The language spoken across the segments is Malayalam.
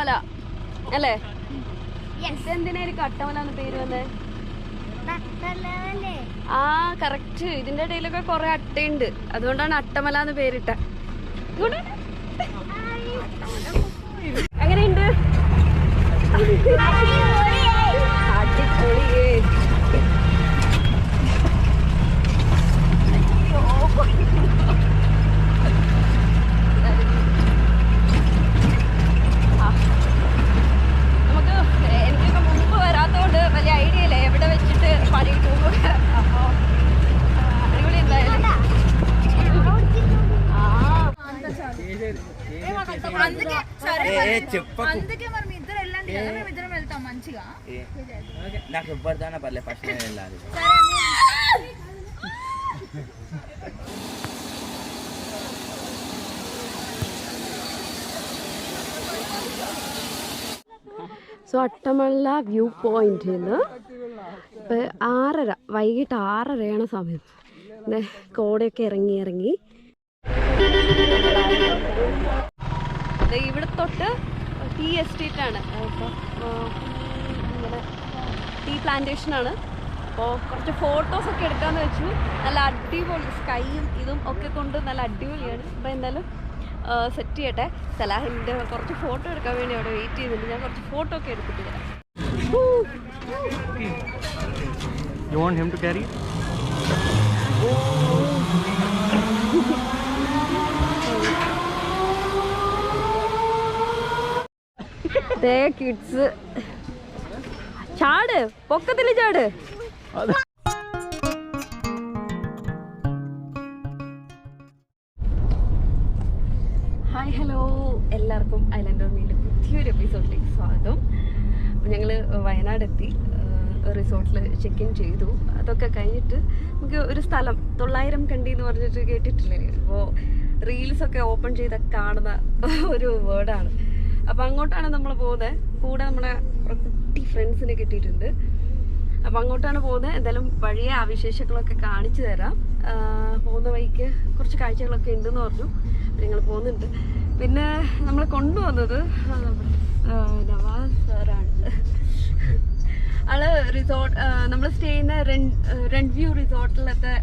അട്ടമല അല്ലേ? എന്തിനായിരിക്കും അട്ടമല എന്ന് പേര് വന്നേ? ആ കറക്റ്റ്. ഇതിന്റെ ഇടയിലൊക്കെ കൊറേ അട്ടയുണ്ട്, അതുകൊണ്ടാണ് അട്ടമല എന്ന് പേരിട്ട. എങ്ങനെയുണ്ട്? അടിപൊളിയേ. നമുക്ക് എനിക്കൊക്കെ മുമ്പ് വരാത്തോണ്ട് വലിയ ഐഡിയ ഇല്ല എവിടെ വെച്ചിട്ട് പണി കിട്ടുമ്പോ. അപ്പൊ അടിപൊളി എന്തായാലും. സോ അട്ടമല വ്യൂ പോയിന്റിൽ നിന്ന് ഇപ്പം 6:30 വൈകിട്ട് 6:30 സമയം. കോടയൊക്കെ ഇറങ്ങി ഇവിടെ തൊട്ട് ടീ എസ്റ്റേറ്റ് ആണ്. ഇങ്ങനെ ടീ പ്ലാന്റേഷൻ ആണ്. അപ്പോൾ കുറച്ച് ഫോട്ടോസൊക്കെ എടുക്കാമെന്ന് വെച്ചു. നല്ല അടിപൊളി സ്കൈയും ഇതും ഒക്കെ കൊണ്ട് നല്ല അടിപൊളിയാണ്. അപ്പോൾ എന്തായാലും സെറ്റ് ചെയ്യട്ടെ. സലാഹിൻ്റെ കുറച്ച് ഫോട്ടോ എടുക്കാൻ വേണ്ടി അവിടെ വെയിറ്റ് ചെയ്തിട്ടുണ്ട്. ഞാൻ കുറച്ച് ഫോട്ടോ ഒക്കെ എടുത്തിട്ട് തരാം. You want him to carry? Kids ചാട്, പൊക്കത്തില് ചാട്. ഹായ് ഹലോ, എല്ലാവർക്കും ഐലൻഡ് ഓർമ്മയിലെ പുതിയൊരു എപ്പിസോഡിലേക്ക് സ്വാഗതം. ഞങ്ങൾ വയനാട് എത്തി, റിസോർട്ടിൽ ചെക്ക് ഇൻ ചെയ്തു. അതൊക്കെ കഴിഞ്ഞിട്ട് നമുക്ക് ഒരു സ്ഥലം 900 കണ്ടി എന്ന് പറഞ്ഞിട്ട് കേട്ടിട്ടില്ലേ? അപ്പോൾ റീൽസൊക്കെ ഓപ്പൺ ചെയ്ത കാണുന്ന ഒരു വേർഡാണ്. അപ്പോൾ അങ്ങോട്ടാണ് നമ്മൾ പോകുന്നത്. കൂടെ നമ്മുടെ കുട്ടി ഫ്രണ്ട്സിനെ കിട്ടിയിട്ടുണ്ട്. അപ്പോൾ അങ്ങോട്ടാണ് പോകുന്നത്. എന്തായാലും വഴിയെ ആ വിശേഷങ്ങളൊക്കെ കാണിച്ചു തരാം. പോകുന്ന വഴിക്ക് കുറച്ച് കാഴ്ചകളൊക്കെ ഉണ്ടെന്ന് പറഞ്ഞു. ഞങ്ങൾ പോകുന്നുണ്ട്. പിന്നെ നമ്മൾ കൊണ്ടുവന്നത് നവാസ് സാറാണ്. ആള് റിസോർട്ട് നമ്മൾ സ്റ്റേ ചെയ്യുന്ന റെന്റ് വ്യൂ റിസോർട്ടിലത്തെ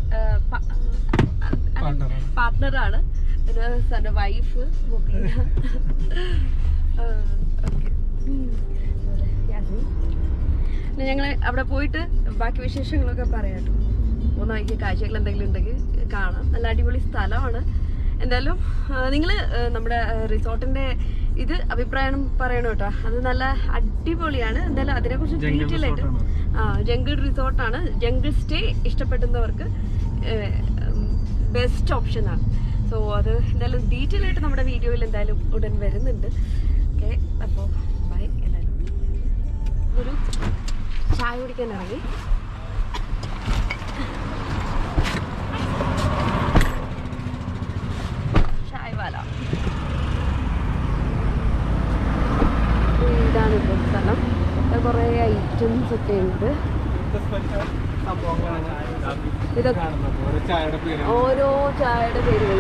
പാർട്ട്ണറാണ്. പിന്നെ സാറിൻ്റെ വൈഫ് മുബീന. ഓക്കെ, പിന്നെ ഞങ്ങൾ അവിടെ പോയിട്ട് ബാക്കി വിശേഷങ്ങളൊക്കെ പറയാം കേട്ടോ. പോകുന്ന വഴിക്ക് കാഴ്ചകൾ എന്തെങ്കിലും ഉണ്ടെങ്കിൽ കാണാം. നല്ല അടിപൊളി സ്ഥലമാണ്. എന്തായാലും നിങ്ങൾ നമ്മുടെ റിസോർട്ടിൻ്റെ ഇത് അഭിപ്രായം പറയണം കേട്ടോ. അത് നല്ല അടിപൊളിയാണ്. എന്തായാലും അതിനെക്കുറിച്ച് ഡീറ്റെയിൽ ആയിട്ട് ജംഗിൾ റിസോർട്ടാണ്. ജംഗിൾ സ്റ്റേ ഇഷ്ടപ്പെടുന്നവർക്ക് ബെസ്റ്റ് ഓപ്ഷനാണ്. സോ അത് എന്തായാലും ഡീറ്റെയിൽ ആയിട്ട് നമ്മുടെ വീഡിയോയിൽ എന്തായാലും ഉടൻ വരുന്നുണ്ട്. ഓക്കെ, അപ്പോൾ ബൈ. എന്തായാലും ഒരു ചായ കുടിക്കാൻ ഇറങ്ങി. ഇതാണ് ഇപ്പോൾ സ്ഥലം. കുറേ ഐറ്റംസ് ഒക്കെ ഉണ്ട്. ഇതൊക്കെ ഓരോ ചായയുടെ പേരുകൾ,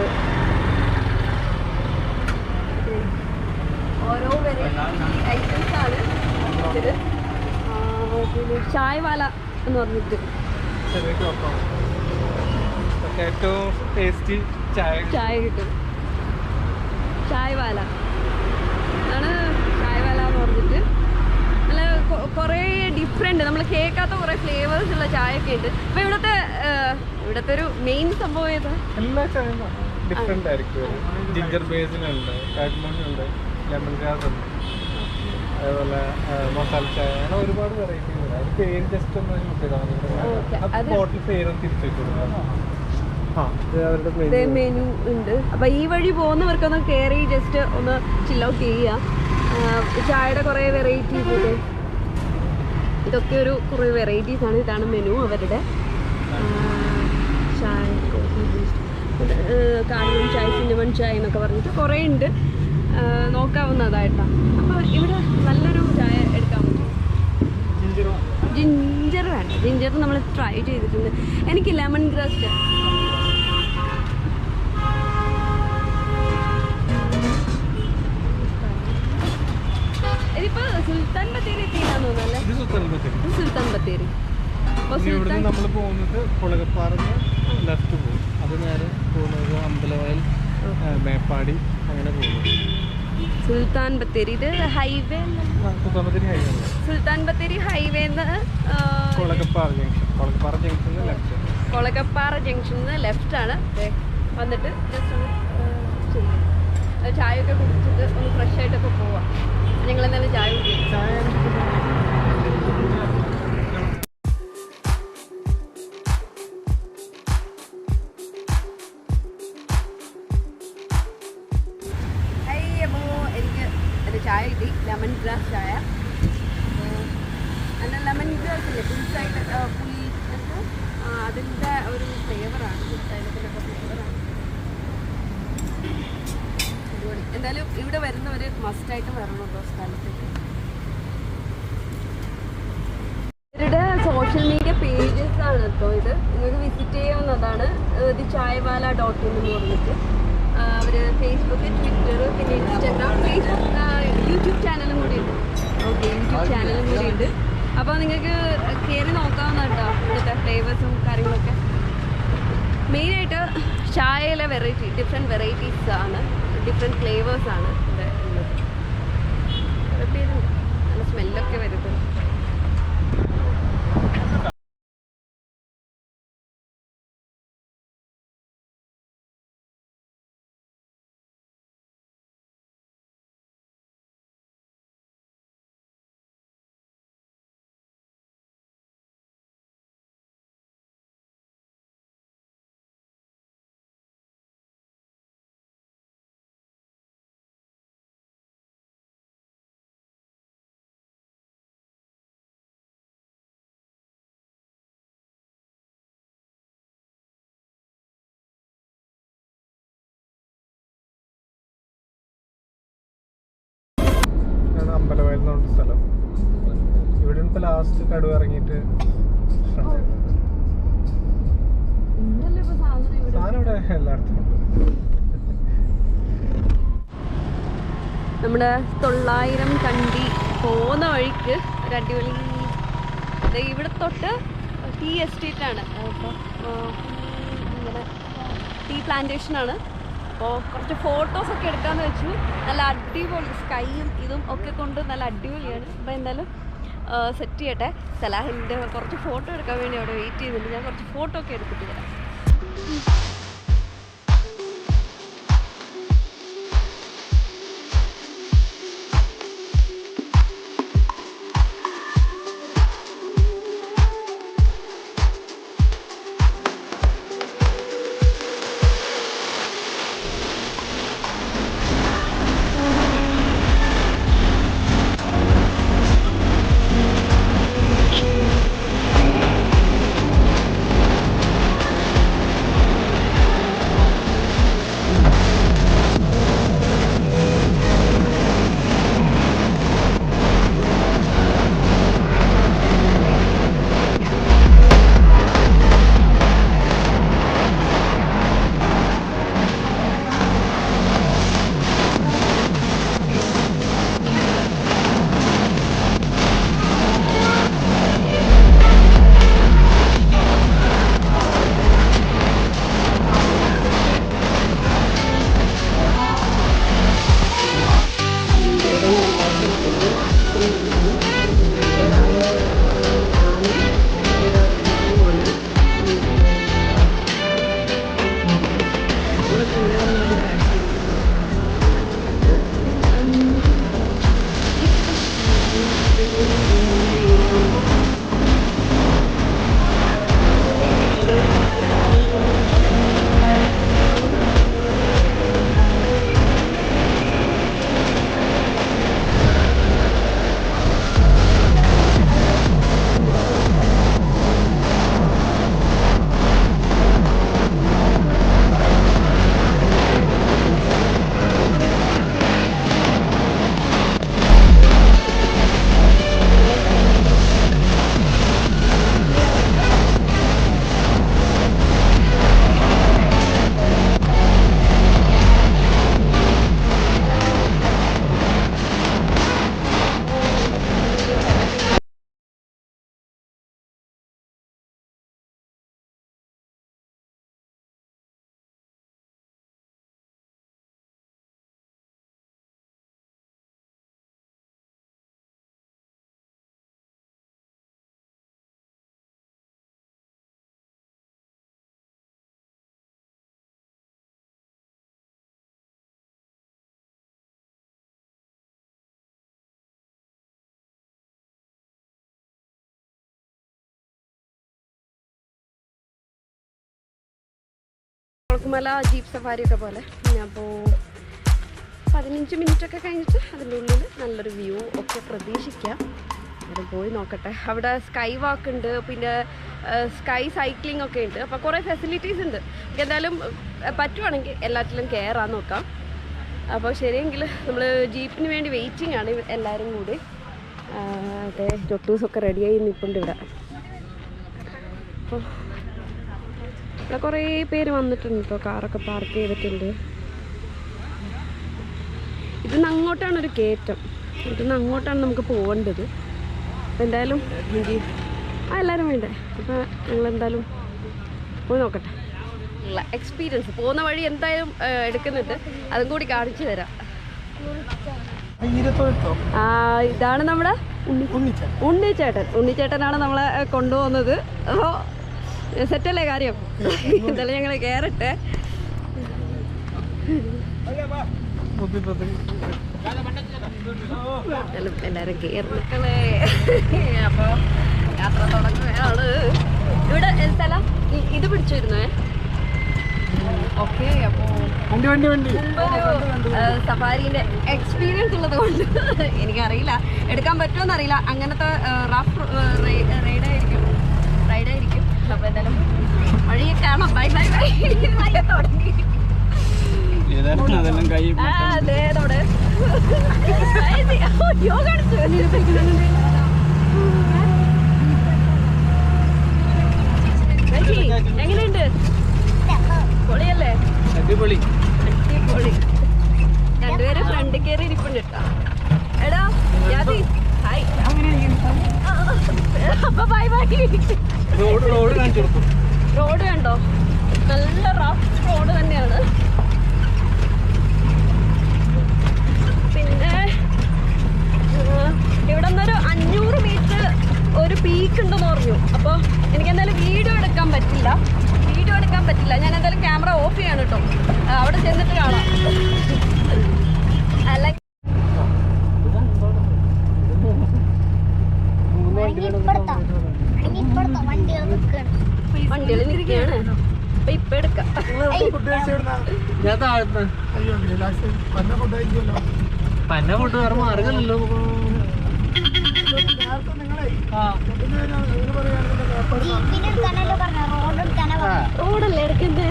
ഓരോ വെറൈറ്റി ഐറ്റംസ് ആണ്. ഇതിൽ ചായവാല എന്ന് പറഞ്ഞിട്ട് ഏറ്റവും ടേസ്റ്റി ചായ കിട്ടും. ചായവാല ആണ് ചായവാല എന്ന് പറഞ്ഞിട്ട്. നല്ല കുറേ ഡിഫറെൻറ്റ്, നമ്മൾ കേൾക്കാത്ത കുറേ ഫ്ലേവേഴ്സ് ഉള്ള ചായയൊക്കെ ഉണ്ട്. അപ്പോൾ ഇവിടുത്തെ ഒരു മെയിൻ സംഭവം ഏതാ? എല്ലാ ചായയും ഡിഫറെൻ്റ് ആയിരിക്കും. ജിഞ്ചർ ബേസിലുണ്ട്, കാഡ്മണ്ട് ഉണ്ട്, ലെമൺ ഗ്രാസ് ഉണ്ട്, അതേപോലെ മസാല ചായ, അങ്ങനെ ഒരുപാട് വെറൈറ്റി ഉണ്ട്. അത് പേര് ജസ്റ്റ് ഒന്ന് നോക്കിയതാണ്. ബോട്ടിൽ പേരും തിരിച്ചു വെച്ചു. മെനു ഉണ്ട്. അപ്പൊ ഈ വഴി പോകുന്നവർക്കൊന്ന് കയറി ജസ്റ്റ് ഒന്ന് ചിൽ ഔട്ട് ചെയ്യാം. ചായയുടെ കുറേ വെറൈറ്റീസ് ഉണ്ട്. ഇതൊക്കെ ഒരു കുറേ വെറൈറ്റീസ് ആണ്. ഇതാണ് മെനു അവരുടെ. ചായ, കോഫി, കാര്യം ചായ, സിന്നമൺ ചായ എന്നൊക്കെ പറഞ്ഞിട്ട് കുറേ ഉണ്ട്. നോക്കാവുന്നതായിട്ടാണ്. അപ്പോൾ ഇവിടെ നല്ലൊരു ചായ എടുക്കാൻ പറ്റും. ജിഞ്ചർ വേണ്ട, ജിഞ്ചർ നമ്മൾ ട്രൈ ചെയ്തിട്ടുണ്ട്. എനിക്ക് ലെമൺ ഗ്രാസ് ചായ. ഇപ്പൊ സുൽത്താൻ ബത്തേരി എത്തിയില്ലാന്ന് തോന്നുന്നല്ലേ? ഇത് സുൽത്താൻ ബത്തേരി. ഇത് സുൽത്താൻ ബത്തേരി. അപ്പൊ ഇവിടുന്ന് നമ്മൾ പോകുന്നത് കുളകപ്പാറന്ന് ലെഫ്റ്റ് പോകും. അത് നേരെ പോകുന്നത് അമ്പലവയൽ, മേപ്പാടി അങ്ങനെ പോകുന്നു. സുൽത്താൻ ബത്തേരി ഇത് ഹൈവേ. സുൽത്താൻ ബത്തേരി ഹൈവേ. സുൽത്താൻ ബത്തേരി ഹൈവേന്ന് കുളകപ്പാറ ജംഗ്ഷൻ. കുളകപ്പാറ ജംഗ്ഷന് ലെഫ്റ്റ്. കുളകപ്പാറ ജംഗ്ഷനിൽ ലെഫ്റ്റ് ആണ്. വന്നിട്ട് ജസ്റ്റ് ഒന്ന് ചെയ്യും. ചായ ഒക്കെ കുടിച്ചിട്ട് ഒന്ന് ഫ്രഷ് ആയിട്ടൊക്കെ പോവാം. ഞങ്ങൾ എന്തായാലും ചായ കുടിക്കും. എനിക്ക് എൻ്റെ ചായ കിട്ടി, ലെമൺ ഗ്രാസ് ചായ. എന്നാൽ ലെമൺ ഗ്രാസ് ഇല്ലേ, പുൽസൈഡ് പുളി അതിൻ്റെ ഒരു ഫ്ലേവറാണ്. പുൽസൈഡത്തിലൊക്കെ ഫ്ലേവറാണ്. അടിപൊളി. എന്തായാലും ഇവിടെ വരുന്നവർ മസ്റ്റായിട്ട് വരണമല്ലോ സ്ഥലത്തേക്ക്. ഇവരുടെ സോഷ്യൽ മീഡിയ പേജസ് ആണ് കേട്ടോ ഇത്. നിങ്ങൾക്ക് വിസിറ്റ് ചെയ്യാവുന്നതാണ്. ഇത് ചായവാല.in എന്ന് പറഞ്ഞിട്ട്. അവർ ഫേസ്ബുക്ക്, ട്വിറ്റർ, പിന്നെ ഇൻസ്റ്റാഗ്രാം, ഫേസ്ബുക്ക്, യൂട്യൂബ് ചാനലും കൂടി ഉണ്ട്. ഓക്കെ, യൂട്യൂബ് ചാനലും കൂടി ഉണ്ട്. അപ്പോൾ നിങ്ങൾക്ക് കയറി നോക്കാവുന്ന കേട്ടോ ഇവിടുത്തെ ഫ്ലേവേഴ്സും കാര്യങ്ങളൊക്കെ. മെയിനായിട്ട് ചായയിലെ വെറൈറ്റി, ഡിഫറെൻറ്റ് വെറൈറ്റീസ് ആണ്, ഡിഫറെൻറ്റ് ഫ്ലേവേഴ്സാണ് ഇവിടെ ഉള്ളത്. കുറേ പേരുണ്ട്. നല്ല സ്മെല്ലൊക്കെ വരുന്നത്. അമ്പലവയൽ എന്ന് പറഞ്ഞ സ്ഥലം. ഇവിടെ ഇപ്പൊ ലാസ്റ്റ് കടുവ ഇറങ്ങിയിട്ട് സാധനം ഇവിടെ എല്ലായിടത്തും ഉണ്ട്. നമ്മുടെ 900 കണ്ടി പോകുന്ന വഴിക്ക് ഒരു അടിപൊളി ഇവിടെ തൊട്ട് ടീ എസ്റ്റേറ്റ് ആണ്. അപ്പോൾ ഇങ്ങനെ ടീ പ്ലാന്റേഷനാണ്. അപ്പോൾ കുറച്ച് ഫോട്ടോസൊക്കെ എടുക്കാമെന്ന് വെച്ചു. നല്ല അടിപൊളി സ്കൈയും ഇതും ഒക്കെ കൊണ്ട് നല്ല അടിപൊളിയാണ്. അപ്പോൾ എന്തായാലും സെറ്റ് ചെയ്യട്ടെ. സലാഹിൻ്റെ കുറച്ച് ഫോട്ടോ എടുക്കാൻ വേണ്ടി അവിടെ വെയിറ്റ് ചെയ്യുന്നുണ്ട്. ഞാൻ കുറച്ച് ഫോട്ടോ ഒക്കെ എടുത്തിട്ട് വരാം. കൊളക്കുമല ജീപ്പ് സഫാരിയൊക്കെ പോലെ. അപ്പോൾ 15 മിനിറ്റൊക്കെ കഴിഞ്ഞിട്ട് അതിൻ്റെ ഉള്ളിൽ നല്ലൊരു വ്യൂ ഒക്കെ പ്രതീക്ഷിക്കാം. അവിടെ പോയി നോക്കട്ടെ. അവിടെ സ്കൈ വാക്ക് ഉണ്ട്, പിന്നെ സ്കൈ സൈക്ലിംഗ് ഒക്കെ ഉണ്ട്. അപ്പോൾ കുറേ ഫെസിലിറ്റീസ് ഉണ്ട്. എന്തായാലും പറ്റുവാണെങ്കിൽ എല്ലാറ്റിലും കയറാൻ നോക്കാം. അപ്പോൾ ശരിയെങ്കിൽ നമ്മൾ ജീപ്പിന് വേണ്ടി വെയിറ്റിംഗ് ആണ് എല്ലാവരും കൂടി. അതെ, ടൊട്ടൂസൊക്കെ റെഡിയായി നിൽപ്പുണ്ട് ഇവിടെ. അപ്പോൾ ഇവിടെ കുറേ പേര് വന്നിട്ടുണ്ട് കേട്ടോ. കാറൊക്കെ പാർക്ക് ചെയ്തിട്ടുണ്ട്. ഇതിന്ന് അങ്ങോട്ടാണൊരു കയറ്റം. ഇതിന്ന് അങ്ങോട്ടാണ് നമുക്ക് പോകേണ്ടത്. അപ്പോൾ എന്തായാലും എല്ലാവരും വേണ്ടേ. അപ്പോൾ ഞങ്ങളെന്തായാലും പോയി നോക്കട്ടെ. ഉള്ള എക്സ്പീരിയൻസ് പോകുന്ന വഴി എന്തായാലും എടുക്കുന്നുണ്ട്. അതും കൂടി കാണിച്ചു തരാം. ഇതാണ് നമ്മുടെ ഉണ്ണിച്ചേട്ടനാണ് നമ്മളെ കൊണ്ടുപോകുന്നത്. അപ്പോൾ സെറ്റല്ലേ കാര്യം? എന്തായാലും ഞങ്ങൾ കയറട്ടെ. എല്ലാരും കയറിക്കളേ. അപ്പൊ യാത്ര തുടങ്ങുകയാണ്. ഇവിടെ സ്ഥലം ഇത് പിടിച്ചിരുന്നേ. ഓക്കെ, അപ്പോ സഫാരിന്റെ എക്സ്പീരിയൻസ് ഉള്ളത് കൊണ്ട് എനിക്കറിയില്ല എടുക്കാൻ പറ്റുമോന്ന് അറിയില്ല. അങ്ങനത്തെ റഫ് റൈഡായിരിക്കും. അപ്പൊ എന്തായാലും വഴിയൊക്കെ കാണാം. ബൈ ബൈ ബൈ തുടങ്ങി. എങ്ങനെയുണ്ട്? പൊളിയല്ലേ? അടിപൊളി. രണ്ടുപേരും ഫ്രണ്ട് കയറി ഇരിപ്പുണ്ട് കേട്ടോ. എടാ ഹായ്. അപ്പൊ ബൈ ബൈ. റോഡ് കണ്ടോ? നല്ല റഫ് റോഡ് തന്നെയാണ്. പിന്നെ ഇവിടെ നിന്നൊരു 500 മീറ്റർ ഒരു പീക്ക് ഉണ്ടെന്ന് പറഞ്ഞു. അപ്പോൾ എനിക്ക് എന്തായാലും വീഡിയോ എടുക്കാൻ പറ്റില്ല. ഞാൻ എന്തായാലും ക്യാമറ ഓഫ് ചെയ്യാണ് കേട്ടോ. അവിടെ ചെന്നിട്ട് കാണാം. അല്ല വണ്ടികൾ നിൽക്കുകയാണ്. അപ്പൊ ഇപ്പൊ എടുക്കാം. പന്ന ഫുഡ് വേറെ മാർഗമല്ലോ. റോഡല്ലേ എടുക്കണ്ടേ?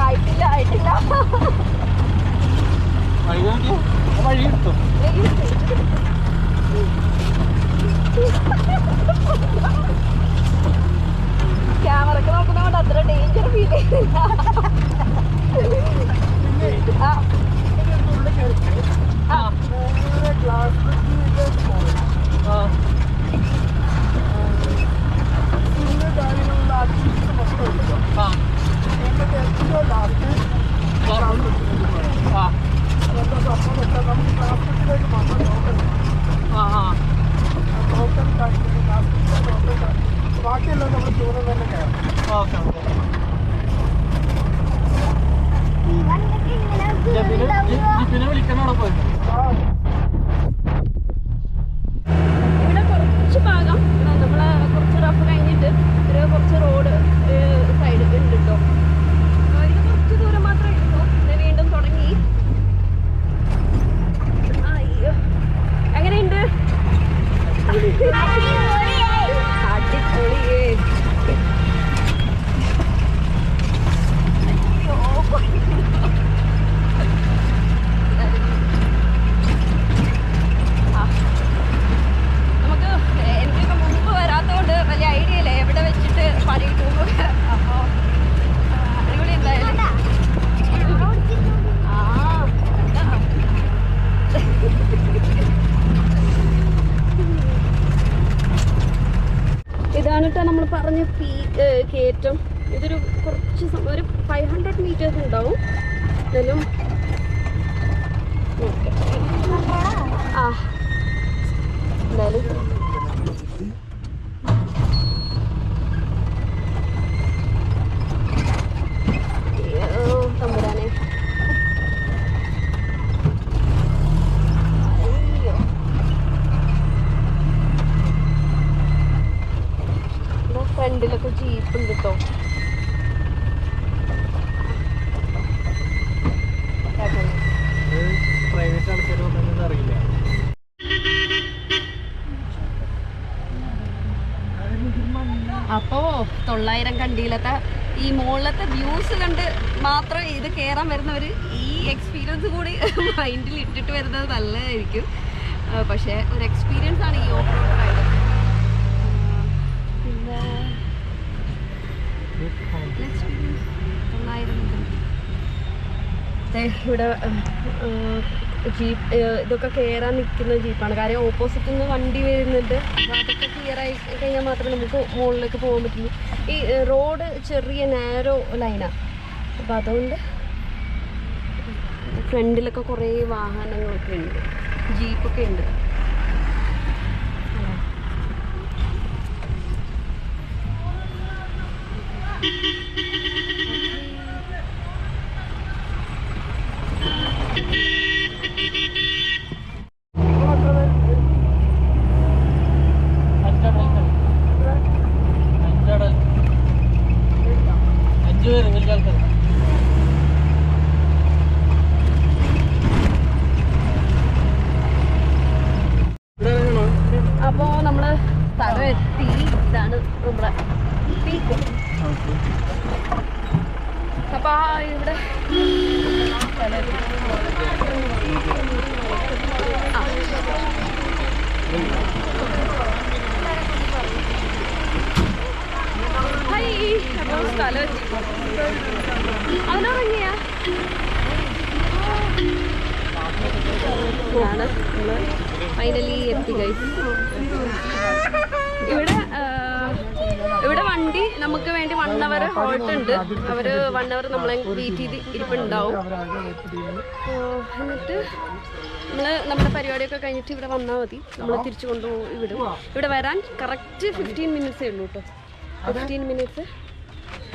ആയിട്ടില്ല. വഴി എടുത്തു. ക്യാമറക്ക് നോക്കുന്നതുകൊണ്ട് അത്ര ഡേഞ്ചർ ഫീൽ ചെയ്യുന്നില്ല. ബാക്കിയെല്ലാം നമ്മൾ ചൂട് തന്നെ കയറും. പിന്നെ വിളിക്കണോടെ പോയിട്ട് ഇവിടെ കുറച്ച് ഭാഗം നമ്മള് കുറച്ച് റഫ് കഴിഞ്ഞിട്ട് ഒരു കുറച്ച് റോഡ് സൈഡ് ഉണ്ട് കേട്ടോ. ഇത് കുറച്ച് ദൂരം മാത്രമേ ഉള്ളൂ. വീണ്ടും തുടങ്ങി. അയ്യോ, എങ്ങനെയുണ്ട്? അടിപൊളിയേ. നമുക്ക് എനിക്കിപ്പോ മുമ്പ് വരാത്തോണ്ട് വലിയ ഐഡിയ ഇല്ല എവിടെ വെച്ചിട്ട് പണി കിട്ടുമ്പോ. അപ്പൊ അടിപൊളി എന്തായാലും. ഇതാണ് കേട്ടോ നമ്മൾ പറഞ്ഞ കയറ്റം. ഇതൊരു കുറച്ച് ഒരു 500 മീറ്റേഴ്സ് ഉണ്ടാവും. എന്നാലും എന്തായാലും തൊള്ളായിരം കണ്ടിയിലത്തെ ഈ മുകളിലത്തെ വ്യൂസ് കണ്ട് മാത്രം ഇത് കയറാൻ വരുന്നവർ ഈ എക്സ്പീരിയൻസ് കൂടി മൈൻഡിൽ ഇട്ടിട്ട് വരുന്നത് നല്ലതായിരിക്കും. പക്ഷേ ഒരു എക്സ്പീരിയൻസ് ആണ് ഈ ഓഫ് റോഡ് റൈഡ്. പിന്നെ 900 ഇവിടെ ജീപ്പ് ഇതൊക്കെ കയറാൻ നിൽക്കുന്ന ജീപ്പാണ്. കാര്യം ഓപ്പോസിറ്റിൽ നിന്ന് വണ്ടി വരുന്നുണ്ട്. അപ്പോൾ അതൊക്കെ ക്ലിയർ ആയി കഴിഞ്ഞാൽ മാത്രമേ നമുക്ക് മുകളിലേക്ക് പോകാൻ പറ്റുള്ളൂ. ഈ റോഡ് ചെറിയ നാരോ ലൈനാണ്. അപ്പോൾ അതുകൊണ്ട് ഫ്രണ്ടിലൊക്കെ കുറേ വാഹനങ്ങളൊക്കെ ഉണ്ട്, ജീപ്പൊക്കെ ഉണ്ട്. അപ്പോൾ നമ്മൾ സ്ഥലം എത്തി. ഇതാണ് നമ്മുടെ പീക്ക്. അപ്പോൾ ഇവിടെ അപ്പോൾ സ്ഥലം എത്തി. അതിനിറങ്ങിയാ ആണ് നമ്മൾ ഫൈനലി എത്തി ഗൈസ്. ഇവിടെ വണ്ടി നമുക്ക് വേണ്ടി 1 hour ഹോൾട്ട് ഉണ്ട്. അവർ 1 hour നമ്മളെ വെയിറ്റ് ചെയ്ത് ഇരിപ്പുണ്ടാവും. എന്നിട്ട് നമ്മുടെ പരിപാടിയൊക്കെ കഴിഞ്ഞിട്ട് ഇവിടെ വന്നാൽ മതി. നമ്മൾ തിരിച്ചു കൊണ്ടുപോകും. ഇവിടെ വരാൻ കറക്റ്റ് 15 minutes ഉള്ളൂ കേട്ടോ. 15 minutes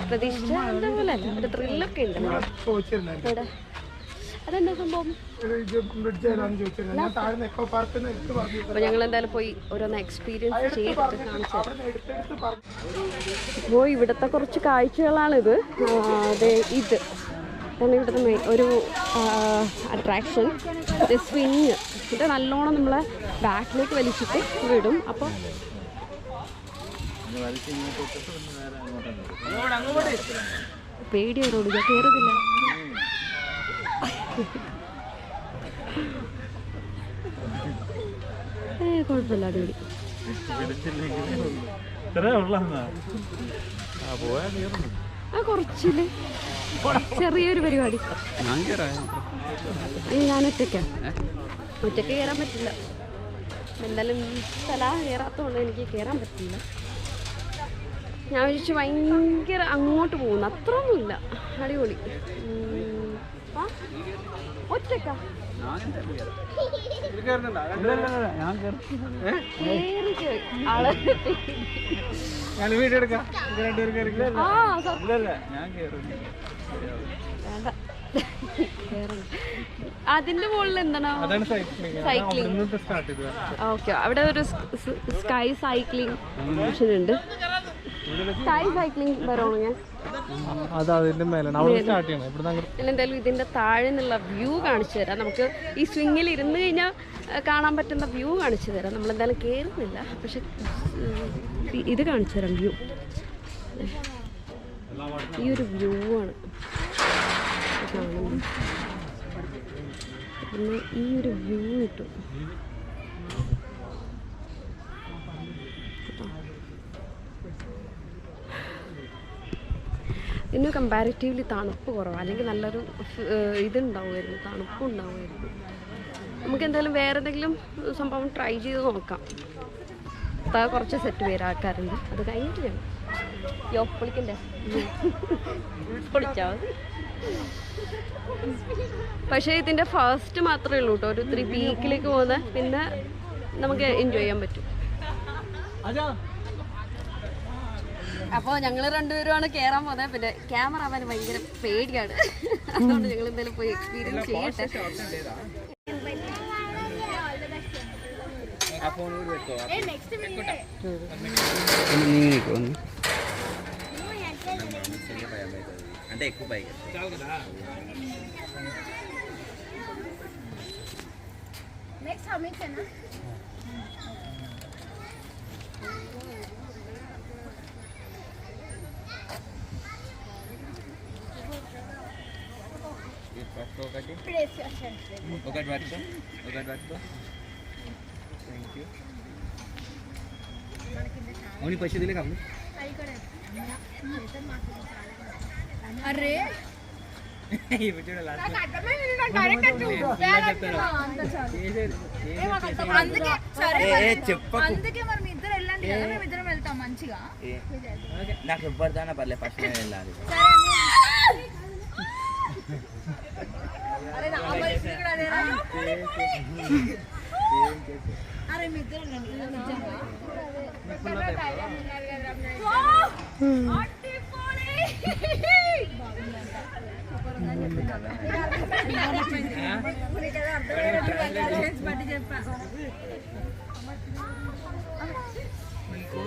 പ്രതീക്ഷിച്ച അതേപോലെ അല്ല, ഒരു ത്രില്ലൊക്കെ ഉണ്ട് ഇവിടെ. അതെന്താ സംഭവം? അപ്പോൾ ഞങ്ങൾ എന്തായാലും പോയി ഓരോന്ന് എക്സ്പീരിയൻസ് ചെയ്തിട്ട് കാണിച്ചു തരാം. അപ്പോൾ ഇവിടുത്തെ കുറച്ച് കാഴ്ചകളാണിത്. അതെ, ഇത് തന്നെ ഇവിടുത്തെ ഒരു അട്രാക്ഷൻ. സ്വിങ് ഇത് നല്ലോണം നമ്മളെ ബാക്കിലേക്ക് വലിച്ചിട്ട് വിടും. അപ്പോൾ പേടിയോട് ഞാൻ കയറുന്നില്ല. കുഴപ്പമില്ല, അടിപൊളി. കുറച്ചില് ചെറിയൊരു പരിപാടി. ഞാൻ ഒറ്റയ്ക്ക് കയറാൻ പറ്റില്ല. എന്തായാലും സ്ഥലം കയറാത്തതുകൊണ്ട് എനിക്ക് കയറാൻ പറ്റില്ല. ഞാൻ വിചാരിച്ചു ഭയങ്കര അങ്ങോട്ട് പോകുന്നു, അത്രയൊന്നുമില്ല. അടിപൊളി. ഒറ്റക്കാ അതിന്റെ മുകളിൽ എന്താണ് സൈക്ലിംഗ്. ഓക്കെ, അവിടെ ഒരു സ്കൈ സൈക്ലിംഗ് ഓപ്ഷൻ ഉണ്ട്. സ്കൈ സൈക്ലിംഗ് വരണോ? ഞാൻ എന്തായാലും ഇതിന്റെ താഴെ നിന്നുള്ള വ്യൂ കാണിച്ചു തരാം. നമുക്ക് ഈ സ്വിങ്ങിൽ ഇരുന്ന് കഴിഞ്ഞാൽ കാണാൻ പറ്റുന്ന വ്യൂ കാണിച്ചു തരാം. നമ്മളെന്തായാലും കയറുന്നില്ല, പക്ഷെ ഇത് കാണിച്ചു തരാം. വ്യൂ ഈ ഒരു വ്യൂ ആണ് കാണുന്നത്. പിന്നെ ഈ ഒരു വ്യൂ കിട്ടും. ഇന്ന് കമ്പാരിറ്റീവ്ലി തണുപ്പ് കുറവാണ്, അല്ലെങ്കിൽ നല്ലൊരു ഇതുണ്ടാവുമായിരുന്നു, തണുപ്പുണ്ടാവുമായിരുന്നു. നമുക്ക് എന്തായാലും വേറെ എന്തെങ്കിലും സംഭവം ട്രൈ ചെയ്ത് നോക്കാം. കുറച്ച് സെറ്റ് പേര് ആൾക്കാരുണ്ട്. അത് കഴിഞ്ഞിട്ട് ഞാൻ പൊളിക്കണ്ടേ, പൊളിച്ചാൽ മതി. പക്ഷേ ഇതിൻ്റെ ഫസ്റ്റ് മാത്രമേ ഉള്ളൂ കേട്ടോ, ഒരു 3 പീക്കിലേക്ക് പോകുന്നത്. പിന്നെ നമുക്ക് എൻജോയ് ചെയ്യാൻ പറ്റും. അപ്പോൾ ഞങ്ങൾ രണ്ടുപേരുമാണ് കയറാൻ പോകുന്നത്. പിന്നെ ക്യാമറ ആവാൻ ഭയങ്കര പേടിയാണ്. അതുകൊണ്ട് ഞങ്ങൾ എന്തായാലും പോയി എക്സ്പീരിയൻസ് ചെയ്യട്ടെ. అవును पैसे दिले का अरे అందుకే మరి మీ ఇద్దరు వెళ్ళండి కదా మేము ఇద్దరం వెళ్తాం మంచిగా నాకు ఎవ్వరిదానా పర్లేదు ఫస్ట్ నేను వెళ్ళాలి అరే మీ ఇద్దరు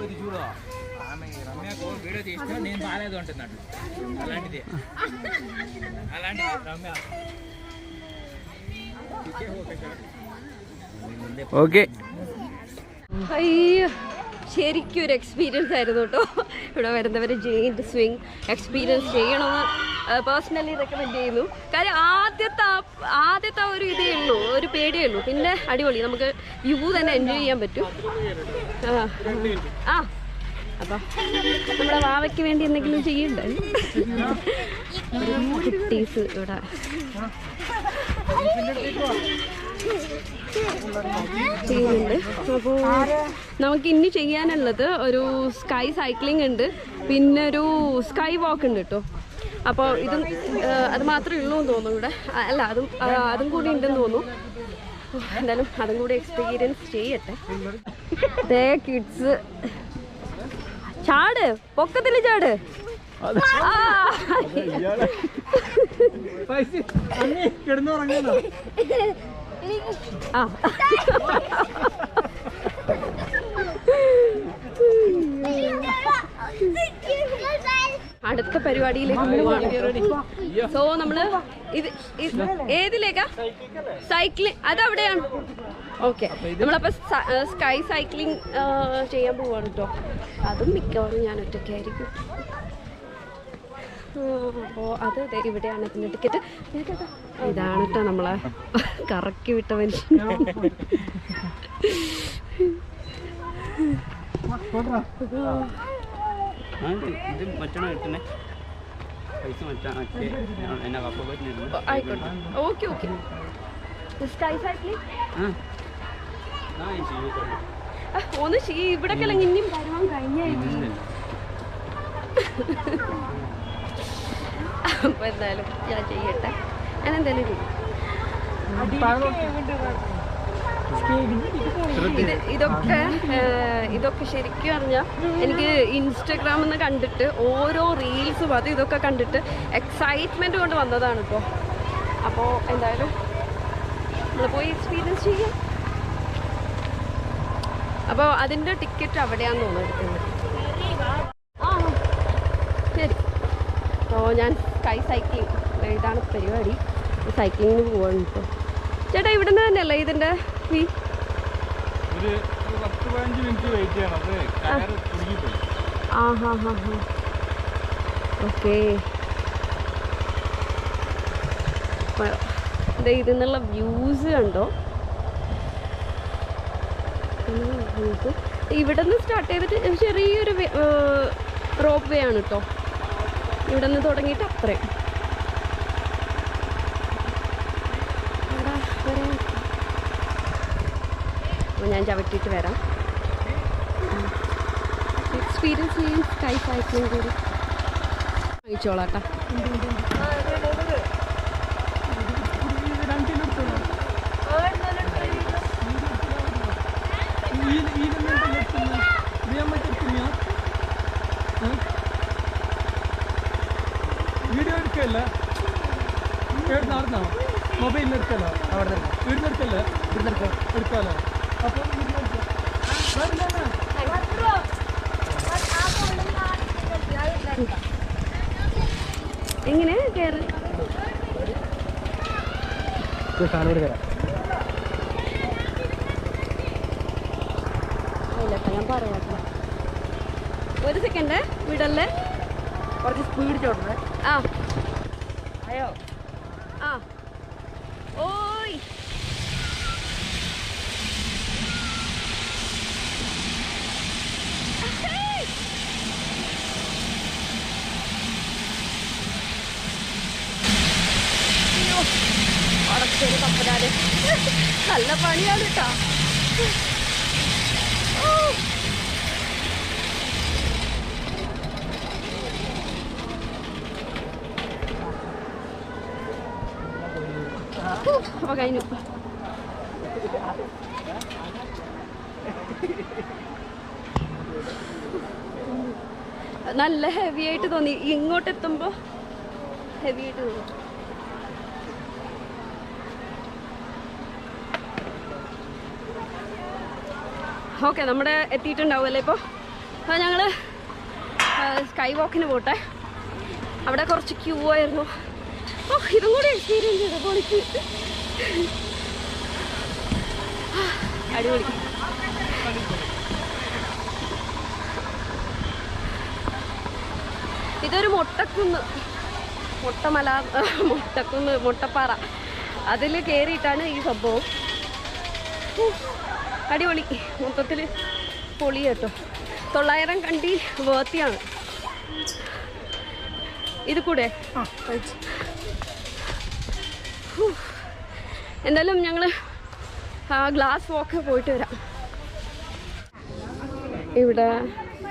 ఇది చూడు ఆమె రమ్యకు వీడియో చేసినా నేను బాగాలేదు అంటున్నాడు అలాంటిదే రమ్య ఓకే അയ്യോ ശരിക്കും ഒരു എക്സ്പീരിയൻസ് ആയിരുന്നു കേട്ടോ ഇവിടെ വരുന്നവർ ജെയിൻറ്റ് സ്വിങ് എക്സ്പീരിയൻസ് ചെയ്യണമെന്ന് പേഴ്സണലി റെക്കമെൻഡ് ചെയ്യുന്നു. കാര്യം ആദ്യത്തെ ഒരു ഇതേ ഉള്ളൂ, ഒരു പേടിയേ ഉള്ളൂ. പിന്നെ അടിപൊളി, നമുക്ക് വ്യൂ തന്നെ എൻജോയ് ചെയ്യാൻ പറ്റും. ആ അപ്പം നമ്മുടെ വാവയ്ക്ക് വേണ്ടി എന്തെങ്കിലും ചെയ്യണ്ടേ? കുട്ടീസ് ഇവിടെ ചെയ്യുന്നുണ്ട്. അപ്പോൾ നമുക്ക് ഇനി ചെയ്യാനുള്ളത് ഒരു സ്കൈ സൈക്ലിംഗ് ഉണ്ട്, പിന്നെ ഒരു സ്കൈ വാക്ക് ഉണ്ട് കേട്ടോ. അപ്പോൾ ഇതും അത് മാത്രമേ ഉള്ളൂ എന്ന് തോന്നുന്നു ഇവിടെ. അല്ല, അതും കൂടി ഉണ്ടെന്ന് തോന്നുന്നു. എന്തായാലും അതും കൂടി എക്സ്പീരിയൻസ് ചെയ്യട്ടെ. ദേ കിഡ്സ് ചാട്, പൊക്കത്തിൽ ചാട്. ആ അടുത്ത പരിപാടിയിലേക്ക് പോവാണ്. സോ നമ്മള് ഏതിലേക്കാ? സൈക്ലിംഗ് അതവിടെയാണ്. ഓക്കെ, നമ്മളപ്പോൾ സ്കൈ സൈക്ലിംഗ് ചെയ്യാൻ പോവാണ് കേട്ടോ. അതും മിക്കവാറും ഞാൻ ഒറ്റയ്ക്കായിരിക്കും. അപ്പോൾ അത് ഇവിടെയാണ് ഇതിൻ്റെ ടിക്കറ്റ്. ഇതാണ് കേട്ടോ നമ്മളെ കറക്കി വിട്ട മനുഷ്യൻ. ആയിക്കോട്ടെ, ഓക്കെ ഓക്കെ. സ്കൈ സൈക്ലിംഗ് ഒന്ന് ഇവിടൊക്കെ ഇനിയും തരുവാൻ കഴിഞ്ഞായിരുന്നു. അപ്പൊ എന്തായാലും ഞാൻ ചെയ്യട്ടെ. ഞാൻ എന്തായാലും ഇതൊക്കെ ശരിക്കും പറഞ്ഞാൽ എനിക്ക് ഇൻസ്റ്റഗ്രാമിൽ നിന്ന് കണ്ടിട്ട് ഓരോ റീൽസും അത് ഇതൊക്കെ കണ്ടിട്ട് എക്സൈറ്റ്മെൻറ്റ് കൊണ്ട് വന്നതാണ് ഇപ്പോൾ. അപ്പോൾ എന്തായാലും നമ്മൾ പോയി എക്സ്പീരിയൻസ് ചെയ്യാം. അപ്പോൾ അതിൻ്റെ ടിക്കറ്റ് അവിടെയാണെന്ന് തോന്നുന്നു എടുക്കുന്നത്. ആ ശരി. അപ്പോൾ ഞാൻ സ്കൈ സൈക്ലിംഗ്, ഇതാണ് പരിപാടി. സൈക്ലിങ്ങിന് പോവാണ് ഇപ്പോൾ. ചേട്ടാ ഇവിടെ നിന്ന് തന്നെയല്ലേ ഇതിൻ്റെ ഫീ? ആ ഹാ ഹാ ഹാ ഓക്കെ. ഇതിൽ നിന്നുള്ള വ്യൂസ് കണ്ടോ? വ്യൂസ് ഇവിടെ നിന്ന് സ്റ്റാർട്ട് ചെയ്തിട്ട് ചെറിയൊരു റോപ്പ് വേ ആണ് കേട്ടോ. ഇവിടെ നിന്ന് തുടങ്ങിയിട്ട് അത്രയും അപ്പോൾ ഞാൻ ചവിട്ടിയിട്ട് വരാം. എക്സ്പീരിയൻസ് ചെയ്യും സ്കൈ സൈക്ലിംഗ് കൂടി വാങ്ങിച്ചോളാട്ടാ. വീഡിയോ എടുക്കല്ല, നടന്നോ? മൊബൈലിൽ എടുക്കല്ലോ, അവിടെ വീടിന് എടുക്കല്ലേ? എടുക്കാമല്ലോ. അപ്പോൾ എങ്ങനെ കയറി ഇല്ലട്ടോ, ഞാൻ പറയാട്ടോ. ഒരു സെക്കൻഡ് വിടല്ലേ, കുറച്ച് സ്പീഡ് ചോട്ടേ. ആ അയ്യോ ആ നല്ല പണിയാണ് കേട്ടോ. അപ്പൊ കഴിഞ്ഞു. നല്ല ഹെവി ആയിട്ട് തോന്നി, ഇങ്ങോട്ട് എത്തുമ്പോ ഹെവി ആയിട്ട് തോന്നി. ഓക്കെ, നമ്മുടെ എത്തിയിട്ടുണ്ടാവുമല്ലേ ഇപ്പോൾ. അപ്പോൾ ഞങ്ങൾ സ്കൈ വാക്കിന് പോട്ടെ. അവിടെ കുറച്ച് ക്യൂ ആയിരുന്നു. ഓ, ഇതും കൂടി എക്സ്പീരിയൻസ് ചെയ്ത പൊളിക്ക്. അടിപൊളി. ഇതൊരു മൊട്ടക്കുന്ന്, മൊട്ടമല, മൊട്ടക്കുന്ന്, മൊട്ടപ്പാറ. അതിൽ കയറിയിട്ടാണ് ഈ സംഭവം. അടിപൊളി, മൊത്തത്തിൽ പൊളി കേട്ടോ. 900 കണ്ടി വേർത്തിയാണ്. ഇത് കൂടെ എന്തായാലും ഞങ്ങൾ ഗ്ലാസ് വാക്ക് പോയിട്ട് വരാം.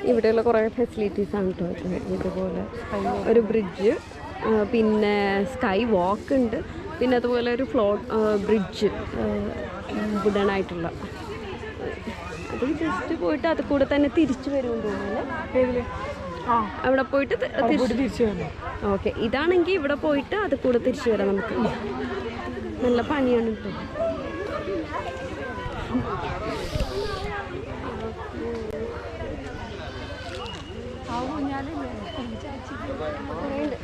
ഇവിടെയുള്ള കുറേ ഫെസിലിറ്റീസാണ് കേട്ടോ. ഇതുപോലെ ഒരു ബ്രിഡ്ജ്, പിന്നെ സ്കൈ വാക്ക് ഉണ്ട്, പിന്നെ അതുപോലെ ഒരു ബ്രിഡ്ജ് വുഡനായിട്ടുള്ള. അത് ജസ്റ്റ് പോയിട്ട് അത് കൂടെ തന്നെ തിരിച്ചു വരുമെന്ന് തോന്നുന്നു. അവിടെ പോയിട്ട് തിരിച്ചു വരാം. ഓക്കെ, ഇതാണെങ്കിൽ ഇവിടെ പോയിട്ട് അത് കൂടെ തിരിച്ചു വരാം നമുക്ക്. നല്ല പണിയാണ് കേട്ടോ.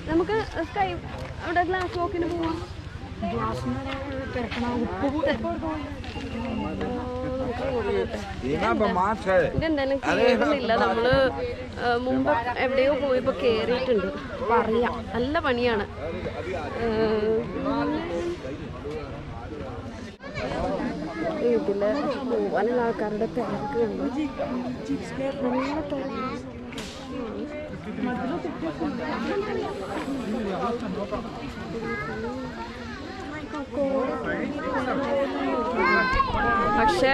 നമുക്ക് സ്കൈ അവിടെ ഗ്ലാസ് വാക്കിന് പോവാം. ഇതെന്തായാലും കേറുന്നില്ല. നമ്മള് മുമ്പ് എവിടെയോ പോയപ്പോ കേറിയിട്ടുണ്ട്. അപ്പൊ അറിയാം, നല്ല പണിയാണ്. ഇതില് പോവാനുള്ള ആൾക്കാരുടെ തിരക്ക് കണ്ടു. നല്ല തിരക്ക്. പക്ഷെ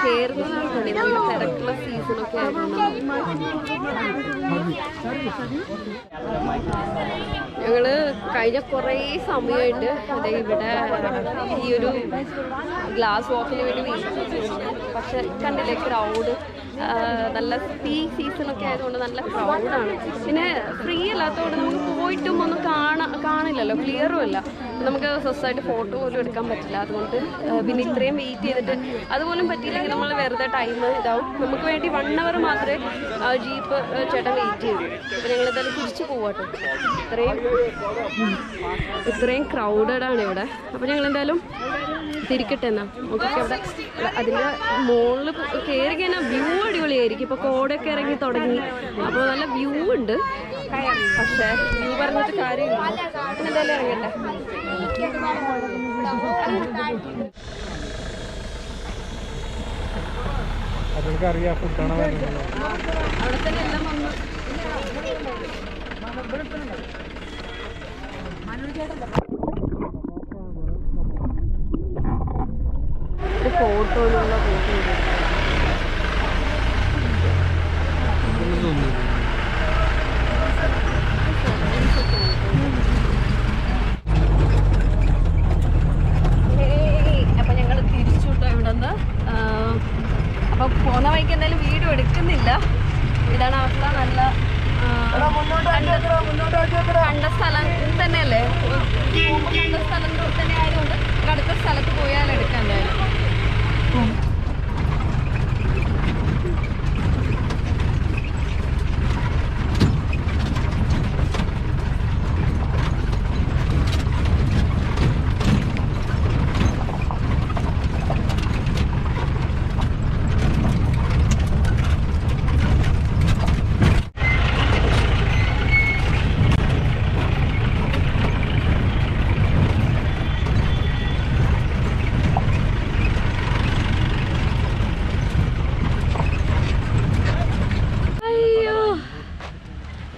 കേറുന്നതാണ് പണി. നല്ല തിരക്കുള്ള സീസണൊക്കെ ആയിരുന്നു. ഞങ്ങള് കഴിഞ്ഞ കുറേ സമയമായിട്ട് അതെ ഇവിടെ ഈ ഒരു ഗ്ലാസ് വാക്കിന് വേണ്ടി വെയിറ്റ് ചെയ്തിട്ടുണ്ട്. പക്ഷെ കണ്ടില്ലേ ക്രൗഡ്, നല്ല പീക്ക് സീസണൊക്കെ ആയതുകൊണ്ട് നല്ല ക്രൗഡാണ്. പിന്നെ ഫ്രീ അല്ലാത്തതുകൊണ്ട് നമുക്ക് പോയിട്ടും ഒന്നും കാണില്ലല്ലോ, ക്ലിയറും അല്ല. നമുക്ക് സ്വസ്ഥമായിട്ട് ഫോട്ടോ പോലും എടുക്കാൻ പറ്റില്ല. അതുകൊണ്ട് പിന്നെ ഇത്രയും വെയിറ്റ് ചെയ്തിട്ട് അതുപോലും പറ്റിയില്ലെങ്കിൽ നമ്മൾ വെറുതെ ടൈം ഇതാവും. നമുക്ക് വേണ്ടി 1 hour മാത്രമേ ജീപ്പ് ചേട്ടൻ വെയിറ്റ് ചെയ്തു. അപ്പോൾ ഞങ്ങൾ എന്തായാലും തിരിച്ചു പോവാട്ടോ. ഇത്രയും ക്രൗഡഡാണ് ഇവിടെ. അപ്പോൾ ഞങ്ങൾ എന്തായാലും തിരിക്കട്ടെ എന്നാ. നമുക്കൊക്കെ അവിടെ അതിൻ്റെ മുകളിൽ കയറി കഴിഞ്ഞാൽ വ്യൂ അടിപൊളിയായിരിക്കും. ഇപ്പോൾ കോടൊക്കെ ഇറങ്ങി തുടങ്ങി, അപ്പോൾ നല്ല വ്യൂ ഉണ്ട്. പക്ഷേ വ്യൂ പറഞ്ഞിട്ട് കാര്യമില്ല. എന്തായാലും ഇറങ്ങട്ടെ. അറിയാം ഫുഡാണ് അവിടെ തന്നെ എല്ലാം വന്നു. ഫോട്ടോയിലുള്ള ഫോട്ടോ അപ്പൊ ഞങ്ങൾ തിരിച്ചു വിട്ടോ ഇവിടെ നിന്ന്. അപ്പൊ പോന്ന വഴിക്ക് എന്തായാലും വീഡിയോ എടുക്കുന്നില്ല. ഇതാണ് അവസ്ഥ. നല്ല കണ്ട സ്ഥലം തന്നെയല്ലേ, കണ്ട സ്ഥലം തന്നെ ആയതുകൊണ്ട് അടുത്ത സ്ഥലത്ത് പോയാൽ എടുക്കാം എന്തായാലും.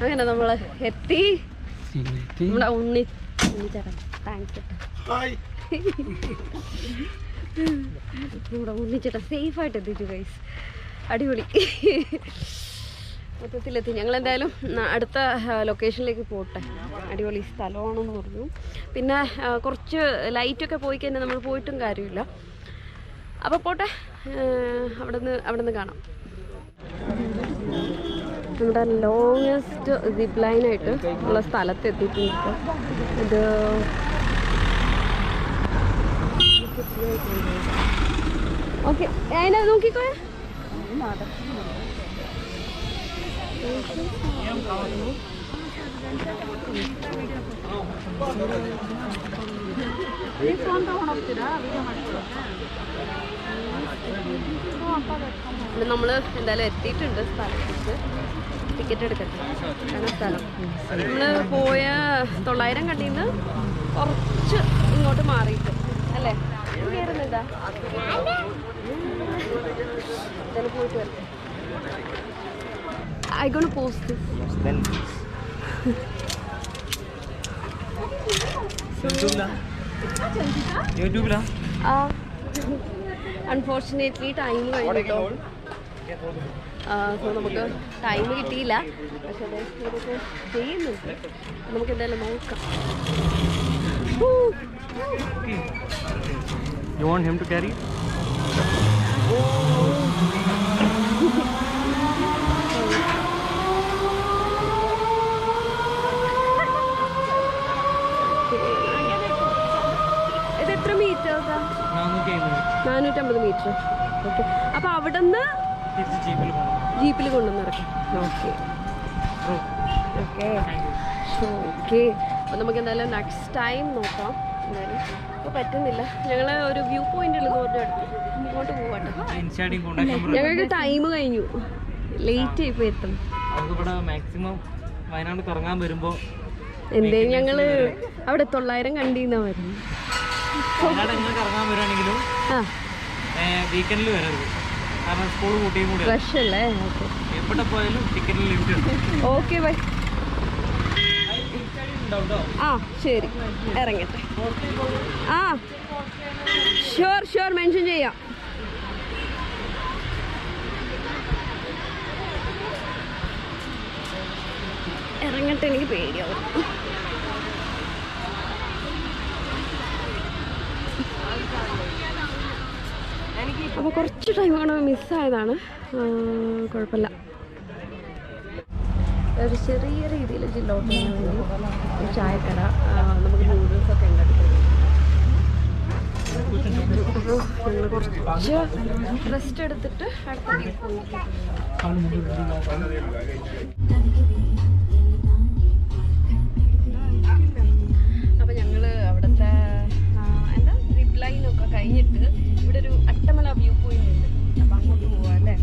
അങ്ങനെ നമ്മള് എത്തി. നമ്മുടെ ഉണ്ണി ചേട്ടാ താങ്ക്സ് കേട്ടോ. നമ്മുടെ ഉണ്ണിച്ചേട്ടൻ സേഫായിട്ട് എത്തിച്ചു ഗൈസ്. അടിപൊളി. മൊത്തത്തിലെത്തി. ഞങ്ങൾ എന്തായാലും അടുത്ത ലൊക്കേഷനിലേക്ക് പോട്ടെ. അടിപൊളി സ്ഥലമാണെന്ന് പറഞ്ഞു. പിന്നെ കുറച്ച് ലൈറ്റൊക്കെ പോയി കഴിഞ്ഞാൽ നമ്മൾ പോയിട്ടും കാര്യമില്ല. അപ്പോൾ പോട്ടെ, അവിടെ നിന്ന് കാണാം. നമ്മുടെ ലോങ്ങസ്റ്റ് സിപ്പ് ലൈനായിട്ട് ഉള്ള സ്ഥലത്ത് എത്തിയിട്ടുണ്ട്. ഇത് ഓക്കെ, അതിനെ നോക്കിക്കോ. നമ്മൾ എന്തായാലും എത്തിയിട്ടുണ്ട് സ്ഥലത്തേക്ക്. ടിക്കറ്റ് എടുക്കട്ടെ. ആണ് സ്ഥലം. നമ്മൾ പോയ 900 കണ്ടിന്ന് കുറച്ച് ഇങ്ങോട്ട് മാറിയിട്ട് അല്ലേ? കയറുന്നുണ്ടാ? എന്തായാലും പോയിട്ട് വരട്ടെ. I gonna post this. Then YouTube la. Unfortunately time കഴിഞ്ഞിട്ടോ. സോ നമുക്ക് ടൈം കിട്ടിയില്ല. പക്ഷെ നമുക്ക് ചെയ്യുന്നുണ്ട്. നമുക്ക് എന്തായാലും നോക്കാം. You want him to carry? ഇത് എത്ര മീറ്റേഴ്സാ? 450 മീറ്റർ. ഓക്കെ. അപ്പോൾ അവിടെ നിന്ന് ജീപ്പിൽ കൊണ്ടുവന്ന് ഇറക്കാം. Okay okay okay. അപ്പോൾ നമുക്ക് എന്തായാലും നെക്സ്റ്റ് ടൈം നോക്കാം. എന്തായാലും ഇപ്പോൾ പറ്റുന്നില്ല. ഞങ്ങൾ ഒരു വ്യൂ പോയിന്റിൽ നിന്ന് പറഞ്ഞെടുത്ത് ഇങ്ങോട്ട് പോവാട്ടോ. ഞങ്ങൾക്ക് ടൈം കഴിഞ്ഞു. ലേറ്റ് ആയി പോയി എത്തണം. മാക്സിമം വയനാട് കറങ്ങാൻ വരുമ്പോൾ എന്തേ ഞങ്ങള് അവിടെ 900 കണ്ടിന്നാ വരുന്നത്. കറങ്ങാൻ വരുവാണെങ്കിലും വീക്കെൻഡിൽ വരരുത്. കാരണം സ്കൂൾ കൂട്ടിയും കൂടി ഫ്രഷ് അല്ലേ? ഓക്കെ. എവിടെ പോയാലും ടിക്കറ്റിൽ ലിമിറ്റ് ഉണ്ട്. Okay bye. ആ ശരി, ഇറങ്ങട്ടെ. ആ ഷുവർ മെൻഷൻ ചെയ്യാം. ഇറങ്ങട്ടെ, എനിക്ക് പേടിയാവും. അപ്പോൾ കുറച്ച് ടൈം കൊണ്ട് മിസ്സായതാണ്. കുഴപ്പമില്ല. ഒരു ചെറിയ രീതിയിൽ ജില്ലോട്ട് ചെയ്യാൻ വേണ്ടി ഒരു ചായക്കട, നമുക്ക് നൂഡിൽസൊക്കെ ഉണ്ടാക്കിത്തരും. അപ്പോൾ ഞങ്ങൾ കുറച്ച് റെസ്റ്റ് എടുത്തിട്ട് അടുത്ത വീക്ക് പോകും. അപ്പോൾ ഞങ്ങൾ അവിടുത്തെ എന്താ സിപ്പ് ലൈനൊക്കെ കഴിഞ്ഞിട്ട് ഇവിടെ ഒരു അട്ടമല വ്യൂ പോയിന്റ് ഉണ്ട്. അപ്പം അങ്ങോട്ട് പോവാം അല്ലേ?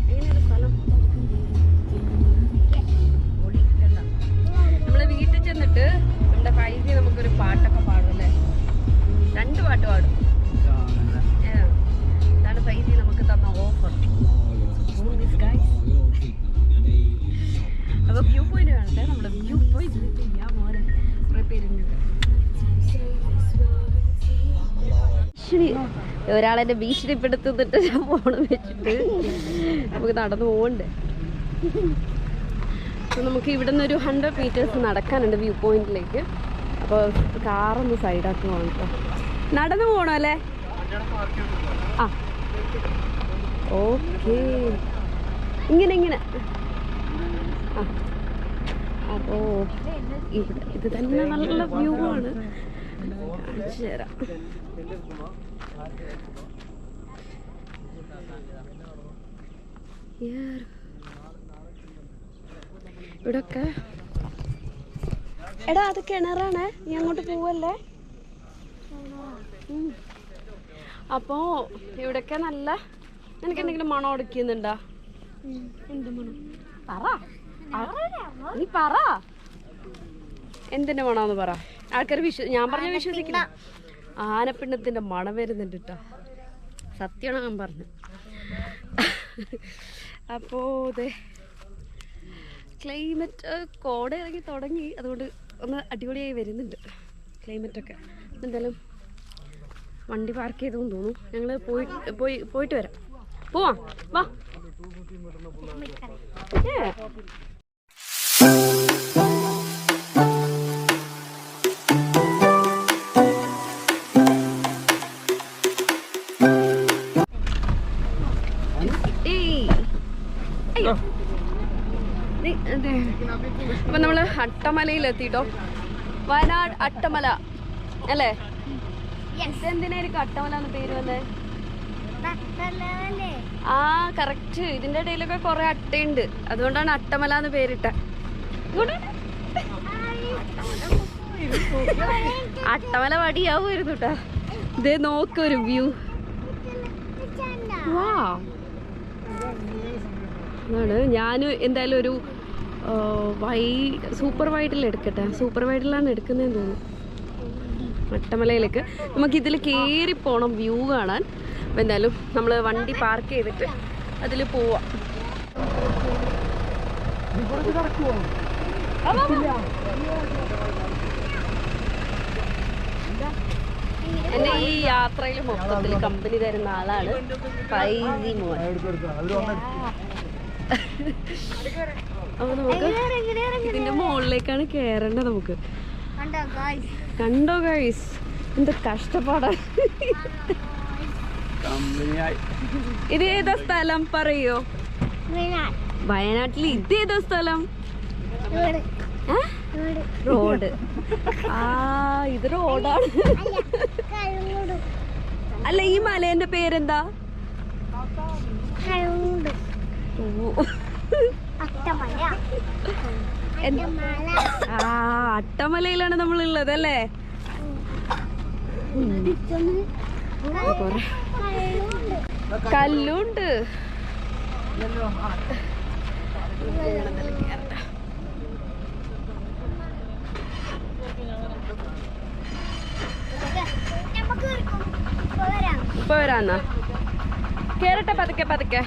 എങ്ങനെയാണ് സ്ഥലം? നമ്മൾ വീട്ടിൽ ചെന്നിട്ട് നമ്മുടെ ഫൈസി നമുക്കൊരു പാട്ടൊക്കെ പാടും അല്ലേ? 2 പാട്ട് പാടും. ഇതാണ് ഫൈസി നമുക്ക് തന്ന ഓഫർ. അപ്പോൾ വ്യൂ പോയിന്റ് കാണട്ടെ. നമ്മുടെ വ്യൂ പോയിന്റ് ചെയ്യാൻ മോനെ കുറേ പേരുണ്ട്. ഒരാളെന്നെ ഭീഷണിപ്പെടുത്തുന്നിട്ട് ഞാൻ ഫോൺ വെച്ചിട്ട് നമുക്ക് നടന്നു പോകണ്ടേ. അപ്പോൾ നമുക്ക് ഇവിടെ നിന്ന് ഒരു 100 മീറ്റേഴ്സ് നടക്കാനുണ്ട് വ്യൂ പോയിന്റിലേക്ക്. അപ്പോൾ കാറൊന്ന് സൈഡാക്കി പോകണം കേട്ടോ. നടന്നു പോകണം അല്ലേ? ആ ഓക്കെ. ഇങ്ങനെ ആ. അപ്പോൾ ഇവിടെ ഇത് തന്നെ നല്ല വ്യൂ ആണ്. കാണിച്ചു തരാം. ഇവിടൊക്കെ എടാ അത് കിണറാണ്. നീ അങ്ങോട്ട് പോവല്ലേ? അപ്പോൾ ഇവിടൊക്കെ നല്ല, നിനക്ക് എന്തെങ്കിലും മണം ഒടുക്കുന്നുണ്ടാ? എന്ത് മണം? നീ പറ, എന്തിന്റെ മണമെന്ന് പറ. ആൾക്കാർ ഞാൻ പറഞ്ഞ വിശ്വസിക്കില്ല. ആനപ്പിണ്ണത്തിന്റെ മണം വരുന്നുണ്ട് കേട്ടോ. സത്യമാണ് ഞാൻ പറഞ്ഞു. അപ്പോൾ അതെ ക്ലൈമറ്റ് കോട ഇറങ്ങി തുടങ്ങി. അതുകൊണ്ട് ഒന്ന് അടിപൊളിയായി വരുന്നുണ്ട് ക്ലൈമറ്റൊക്കെ. എന്തായാലും വണ്ടി പാർക്ക് ചെയ്തെന്ന് തോന്നുന്നു. ഞങ്ങൾ പോയിട്ട് വരാം. പോവാം, വാ. അപ്പൊ നമ്മള് അട്ടമലയിലെത്തിട്ടോ. വയനാട് അട്ടമല അല്ലേ? എന്തിനായിരിക്കും അട്ടമല എന്ന് പേര് വന്നേ? ആ കറക്റ്റ്. ഇതിന്റെ ഇടയിലൊക്കെ കൊറേ അട്ടയുണ്ട്, അതുകൊണ്ടാണ് അട്ടമല എന്ന് പേരിട്ട. അട്ടമല വടിയാവുമായിരുന്നു കേട്ടാ. ഇത് നോക്കൊരു വ്യൂ. അതാണ് ഞാൻ എന്തായാലും ഒരു സൂപ്പർ വൈഡിൽ എടുക്കട്ടെ. സൂപ്പർ വൈഡിലാണ് എടുക്കുന്നതെന്ന് തോന്നുന്നു. അട്ടമലയിലേക്ക് നമുക്കിതിൽ കയറി പോകണം വ്യൂ കാണാൻ. അപ്പം എന്തായാലും നമ്മൾ വണ്ടി പാർക്ക് ചെയ്തിട്ട് അതിൽ പോവാം. എന്നെ ഈ യാത്രയിൽ മൊത്തത്തിൽ കമ്പനി തരുന്ന ആളാണ് ഫൈസി മോൻ. അപ്പൊ നമുക്ക് ഇതിന്റെ മുകളിലേക്കാണ് കേറേണ്ടത്. നമുക്ക് കണ്ടോ ഗൈസ്, എന്ത് കഷ്ടപ്പാടാണ്. ഇത് ഏതാ സ്ഥലം പറയോ? വയനാട്ടിൽ ഇത് ഏതാ സ്ഥലം? റോഡ്. ആ ഇത് റോഡാണ്. അല്ല ഈ മലേന്റെ പേരെന്താ? ആ അട്ടമലയിലാണ് നമ്മളുള്ളത് അല്ലേ? കല്ലുണ്ട്. ഇപ്പൊ വരാന്നാ? കേറട്ടെ പതുക്കെ പതുക്കെ.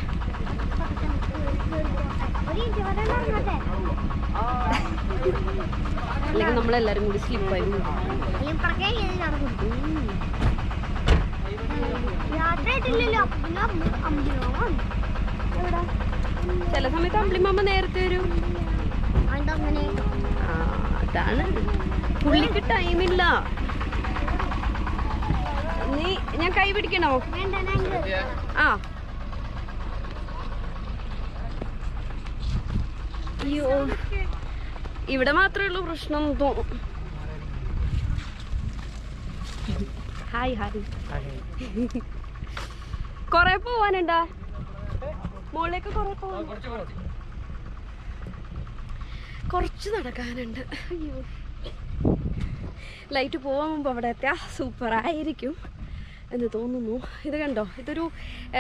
അല്ലെങ്കിൽ നമ്മളെല്ലാരും കൂടി സ്ലിപ്പായി. ചില സമയത്ത് അമ്പിളിമാമ നേരത്തെ വരും. അതാണ്, പുള്ളിക്ക് ടൈമില്ല. ഞാൻ കൈ പിടിക്കണോ? ആ അയ്യോ, ഇവിടെ മാത്രമേ ഉള്ളൂ പ്രശ്നം തോന്നും. Hi hi. കൊറേ പോവാനുണ്ടാ? മുകളിലേക്ക് കൊറേ പോവാൻ, കുറച്ച് നടക്കാനുണ്ട്. അയ്യോ, ലൈറ്റ് പോവാൻ മുമ്പ് അവിടെ എത്തിയാ സൂപ്പറായിരിക്കും എന്ന് തോന്നുന്നു. ഇത് കണ്ടോ, ഇതൊരു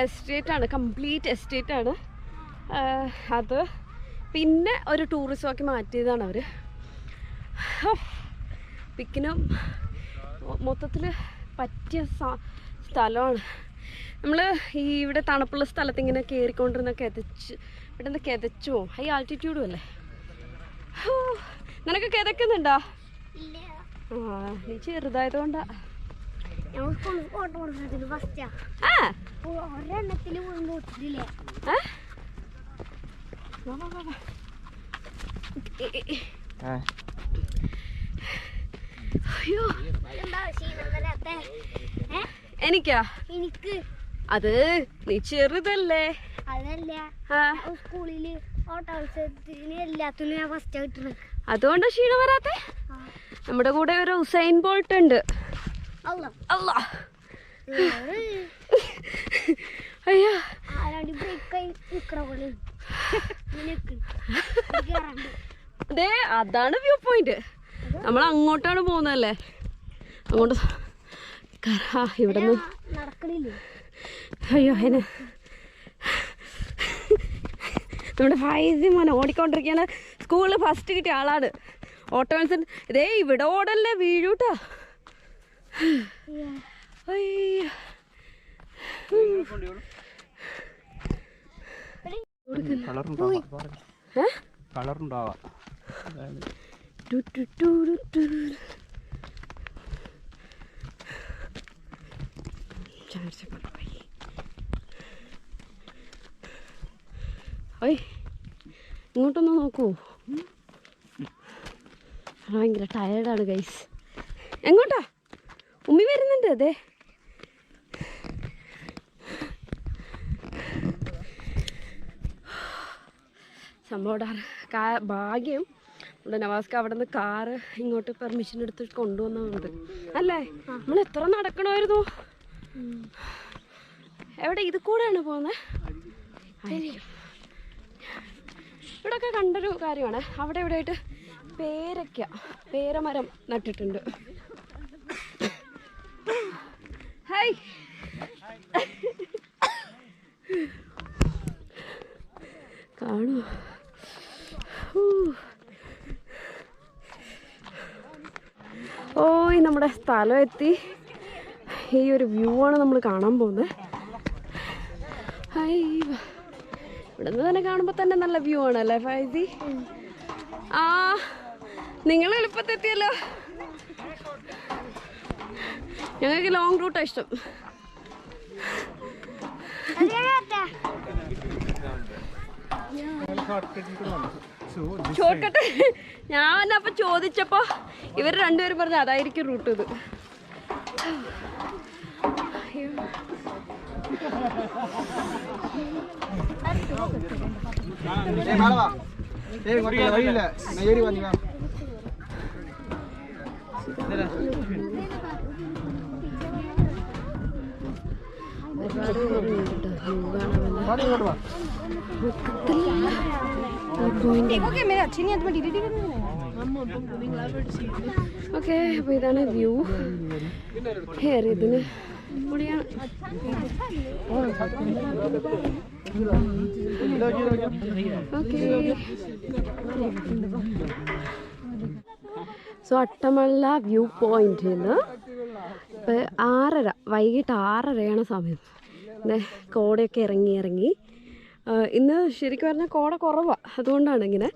എസ്റ്റേറ്റാണ്, കംപ്ലീറ്റ് എസ്റ്റേറ്റാണ് അത്. പിന്നെ ഒരു ടൂറിസമാക്കി മാറ്റിയതാണ് അവർ. പിക്കിനും മൊത്തത്തിൽ പറ്റിയ സ്ഥലമാണ്. നമ്മൾ ഈ ഇവിടെ തണുപ്പുള്ള സ്ഥലത്ത് ഇങ്ങനെ കയറിക്കൊണ്ടിരുന്ന ഇവിടെ കിതച്ചു പോകും. ഹൈ ആൾട്ടിറ്റ്യൂഡും അല്ലേ. നിനക്ക് കിതക്കുന്നുണ്ടോ? ആ നീ ചെറുതായതുകൊണ്ടാ. എനിക്കാ? അത് നീ ചെറുതല്ലേ. സ്കൂളില് എല്ലാത്തിനും ഞാൻ ഫസ്റ്റ് കിട്ടണ. അതുകൊണ്ടാ ക്ഷീണം വരാത്തെ. നമ്മുടെ കൂടെ ഒരു ഉസൈൻ ബോൾട്ട് ഉണ്ട്. അല്ലാ അയ്യോ, അതെ അതാണ് വ്യൂ പോയിന്റ്. നമ്മൾ അങ്ങോട്ടാണ് പോകുന്നതല്ലേ, അങ്ങോട്ട്. ഇവിടെ നിന്ന് അയ്യോ അതിന് നമ്മുടെ ഫൈസി മോനെ ഓടിക്കൊണ്ടിരിക്കുകയാണ്. സ്കൂളിൽ ഫസ്റ്റ് കിട്ടിയ ആളാണ്. ഓട്ടോ മത്സരം. ഇതേ ഇവിടെ ഓടല്ലേ, വീഴൂട്ടാ. ഓയ് ഇങ്ങോട്ടൊന്ന് നോക്കൂ. ഭയങ്കര ടയേർഡാണ് ഗൈസ്. എങ്ങോട്ടാ? ഉമ്മി വരുന്നുണ്ട്. അതെ സംഭവം ഭാഗ്യം നമ്മുടെ നവാസ്ക അവിടെ നിന്ന് കാറ് ഇങ്ങോട്ട് പെർമിഷൻ എടുത്ത് കൊണ്ടുവന്നുണ്ട് അല്ലേ? നമ്മൾ എത്ര നടക്കണമായിരുന്നു. എവിടെ ഇത് കൂടെയാണ് പോകുന്നത്? ഇവിടെയൊക്കെ കണ്ടൊരു കാര്യമാണ്, അവിടെ ഇവിടെ ആയിട്ട് പേരമരം നട്ടിട്ടുണ്ട്. ഹായ് കാണൂ. ഓയ് നമ്മുടെ സ്ഥലം എത്തി. ഈ ഒരു വ്യൂ ആണ് നമ്മൾ കാണാൻ പോകുന്നത്. ഹായ് ഇവിടെ നിന്ന് തന്നെ കാണുമ്പോൾ തന്നെ നല്ല വ്യൂ ആണല്ലേ ഫൈസി? ആ നിങ്ങൾ എളുപ്പത്തെത്തിയല്ലോ. ഞങ്ങൾക്ക് ലോങ് റൂട്ടാണ് ഇഷ്ടം. ഷോർട്ട് കട്ട് ഞാൻ അപ്പം ചോദിച്ചപ്പോൾ ഇവർ രണ്ടുപേരും പറഞ്ഞു അതായിരിക്കും റൂട്ട്. ഇത് ഓക്കെ, അപ്പൊ ഇതാണ് വ്യൂ. ഇതിന് പൊടിയാണ്. സോ അട്ടമള്ള വ്യൂ പോയിന്റിൽ നിന്ന് ഇപ്പം 6:30 വൈകിട്ട് 6:30 സമയം. കോടയൊക്കെ ഇറങ്ങി ഇന്ന് ശരിക്കും പറഞ്ഞാൽ കോട കുറവാണ്, അതുകൊണ്ടാണ് ഇങ്ങനെ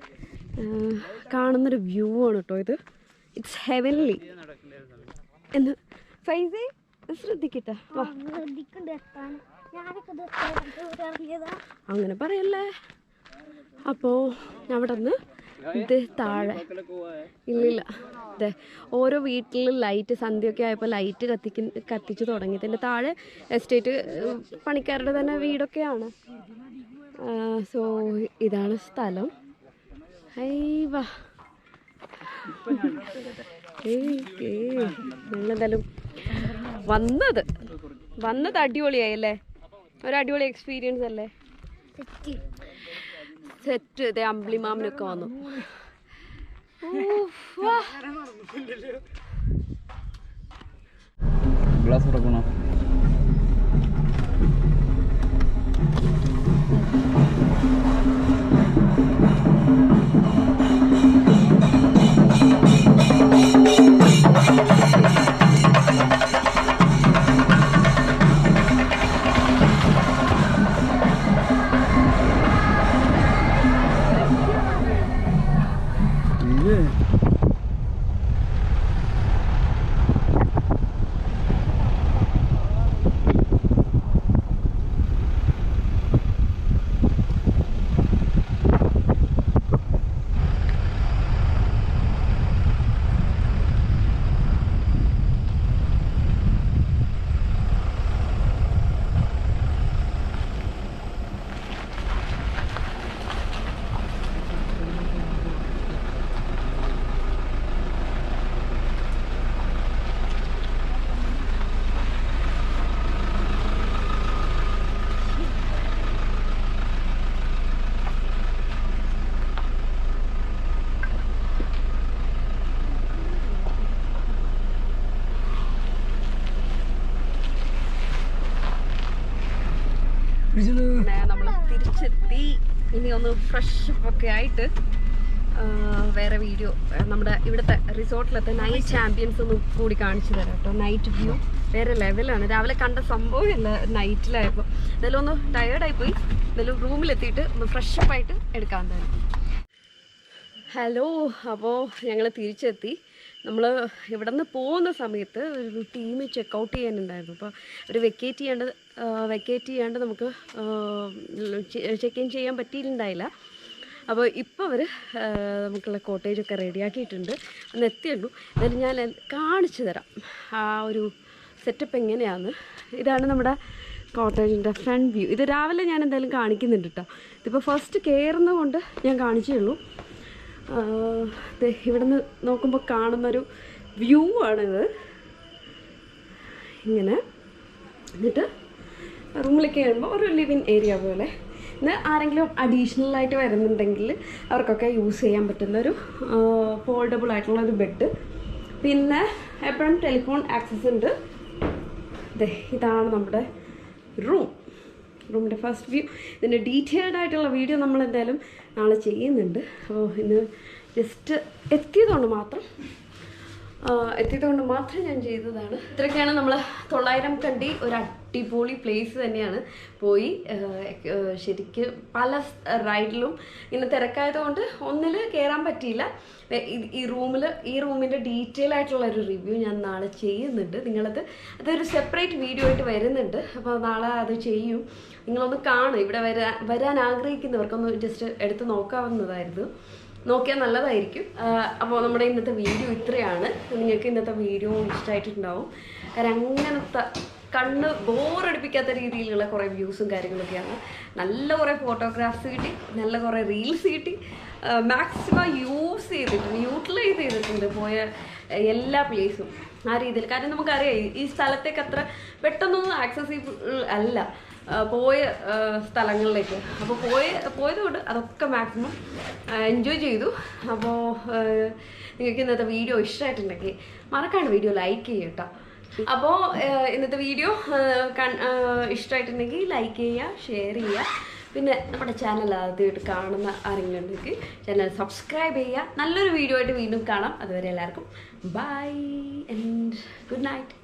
കാണുന്നൊരു വ്യൂ ആണ് കേട്ടോ ഇത്. ഇറ്റ്സ് ഹെവൻലി എന്ന് ഫൈസി ശ്രദ്ധിക്കട്ടെ. വാ, അങ്ങനെ പറയല്ലേ. അപ്പോൾ അവിടെ നിന്ന് ഇത് താഴെ ഇല്ലില്ല അതെ ഓരോ വീട്ടിലും ലൈറ്റ് സന്ധ്യയൊക്കെ ആയപ്പോൾ ലൈറ്റ് കത്തിച്ച് തുടങ്ങി. ഇതിൻ്റെ താഴെ എസ്റ്റേറ്റ് പണിക്കാരുടെ തന്നെ വീടൊക്കെയാണ്. സോ ഇതാണ് സ്ഥലം. വാ ഞങ്ങളെന്തായാലും വന്നത് അടിപൊളിയായി അല്ലേ? ഒരു അടിപൊളി എക്സ്പീരിയൻസ് അല്ലേ? സെറ്റ് ഇതേ അമ്പിളിമാമനൊക്കെ വന്നു. ഗ്ലാസ് തുറക്കണോ? നമ്മൾ തിരിച്ചെത്തി. ഇനി ഒന്ന് ഫ്രഷ് ഒക്കെ ആയിട്ട് വേറെ വീഡിയോ നമ്മുടെ ഇവിടുത്തെ റിസോർട്ടിലത്തെ നൈറ്റ് ആംബിയൻസ് ഒന്ന് കൂടി കാണിച്ചു തരാം കേട്ടോ. നൈറ്റ് വ്യൂ വേറെ ലെവലാണ്. രാവിലെ കണ്ട സംഭവമില്ല നൈറ്റിലായപ്പോൾ. എന്തായാലും ഒന്ന് ടയേർഡായി പോയി. എന്തായാലും റൂമിലെത്തിയിട്ട് ഒന്ന് ഫ്രഷപ്പായിട്ട് എടുക്കാൻ തന്നെ. ഹലോ, അപ്പോൾ ഞങ്ങൾ തിരിച്ചെത്തി. നമ്മൾ ഇവിടെ നിന്ന് പോകുന്ന സമയത്ത് ഒരു ടീം ചെക്കൗട്ട് ചെയ്യാനുണ്ടായിരുന്നു. അപ്പോൾ ഒരു വെക്കേറ്റ് ചെയ്യാണ്ട് നമുക്ക് ചെക്ക് ഇൻ ചെയ്യാൻ പറ്റിയിട്ടുണ്ടായില്ല. അപ്പോൾ ഇപ്പോൾ അവർ നമുക്കുള്ള കോട്ടേജൊക്കെ റെഡിയാക്കിയിട്ടുണ്ട്. ഒന്ന് എത്തിയുള്ളൂ. എന്നാലും ഞാൻ കാണിച്ചു തരാം ആ ഒരു സെറ്റപ്പ് എങ്ങനെയാണെന്ന്. ഇതാണ് നമ്മുടെ കോട്ടേജിൻ്റെ ഫ്രണ്ട് വ്യൂ. ഇത് രാവിലെ ഞാൻ എന്തായാലും കാണിക്കുന്നുണ്ട് കേട്ടോ. ഇതിപ്പോൾ ഫസ്റ്റ് കയറുന്നത് കൊണ്ട് ഞാൻ കാണിച്ചേ ഉള്ളൂ. ഇവിടെ നിന്ന് നോക്കുമ്പോൾ കാണുന്നൊരു വ്യൂ ആണിത്. ഇങ്ങനെ എന്നിട്ട് റൂമിലേക്ക് കയറുമ്പോൾ ഒരു ലിവിങ് ഏരിയ പോലെ. ഇന്ന് ആരെങ്കിലും അഡീഷണലായിട്ട് വരുന്നുണ്ടെങ്കിൽ അവർക്കൊക്കെ യൂസ് ചെയ്യാൻ പറ്റുന്നൊരു ഫോൾഡബിൾ ആയിട്ടുള്ളൊരു ബെഡ്. പിന്നെ എപ്പോഴും ടെലിഫോൺ ആക്സസ് ഉണ്ട്. ഇതാണ് നമ്മുടെ റൂമിൻ്റെ ഫസ്റ്റ് വ്യൂ. ഇതിൻ്റെ ഡീറ്റെയിൽഡ് ആയിട്ടുള്ള വീഡിയോ നമ്മൾ എന്തായാലും നാളെ ചെയ്യുന്നുണ്ട്. അപ്പോൾ ഇന്ന് ജസ്റ്റ് എത്തിയതുകൊണ്ട് മാത്രം ഞാൻ ചെയ്തതാണ്. ഇത്രയൊക്കെയാണ് നമ്മൾ 900 കണ്ടി. ഒരു അടിപൊളി പ്ലേസ് തന്നെയാണ്. പോയി ശരിക്ക് പല റൈഡിലും ഇങ്ങനെ തിരക്കായതുകൊണ്ട് ഒന്നിൽ കയറാൻ പറ്റിയില്ല. ഈ റൂമിൻ്റെ ഡീറ്റെയിൽ ആയിട്ടുള്ള ഒരു റിവ്യൂ ഞാൻ നാളെ ചെയ്യുന്നുണ്ട്. അതൊരു സെപ്പറേറ്റ് വീഡിയോ ആയിട്ട് വരുന്നുണ്ട്. അപ്പോൾ നാളെ അത് ചെയ്യും. നിങ്ങളൊന്ന് കാണും. ഇവിടെ വരാൻ ആഗ്രഹിക്കുന്നവർക്കൊന്ന് ജസ്റ്റ് എടുത്ത് നോക്കാവുന്നതായിരുന്നു. നോക്കിയാൽ നല്ലതായിരിക്കും. അപ്പോൾ നമ്മുടെ ഇന്നത്തെ വീഡിയോ ഇത്രയാണ്. നിങ്ങൾക്ക് ഇന്നത്തെ വീഡിയോ ഇഷ്ടമായിട്ടുണ്ടാവും. കാരണം അങ്ങനത്തെ കണ്ണ് ബോറടിപ്പിക്കാത്ത രീതിയിലുള്ള കുറേ വ്യൂസും കാര്യങ്ങളൊക്കെയാണ്. നല്ല കുറേ ഫോട്ടോഗ്രാഫ്സ് കിട്ടി, നല്ല കുറേ റീൽസ് കിട്ടി. മാക്സിമം യൂട്ടിലൈസ് ചെയ്തിട്ടുണ്ട് പോയ എല്ലാ പ്ലേസും ആ രീതിയിൽ. കാരണം നമുക്കറിയാം ഈ സ്ഥലത്തേക്ക് അത്ര പെട്ടെന്നൊന്നും ആക്സസിബിൾ അല്ല പോയ സ്ഥലങ്ങളിലേക്ക്. അപ്പോൾ പോയതുകൊണ്ട് അതൊക്കെ മാക്സിമം എൻജോയ് ചെയ്തു. അപ്പോൾ നിങ്ങൾക്ക് ഇന്നത്തെ വീഡിയോ ഇഷ്ടമായിട്ടുണ്ടെങ്കിൽ മറക്കാണ്ട് വീഡിയോ ലൈക്ക് ചെയ്യുക കേട്ടോ. അപ്പോൾ ഇന്നത്തെ വീഡിയോ ഇഷ്ടമായിട്ടുണ്ടെങ്കിൽ ലൈക്ക് ചെയ്യുക, ഷെയർ ചെയ്യുക. പിന്നെ നമ്മുടെ ചാനൽ ആദ്യമായിട്ട് കാണുന്ന ആരെങ്കിലും ഉണ്ടെങ്കിൽ ചാനൽ സബ്സ്ക്രൈബ് ചെയ്യുക. നല്ലൊരു വീഡിയോ ആയിട്ട് വീണ്ടും കാണാം. അതുവരെ എല്ലാവർക്കും ബൈ ആൻഡ് ഗുഡ് നൈറ്റ്.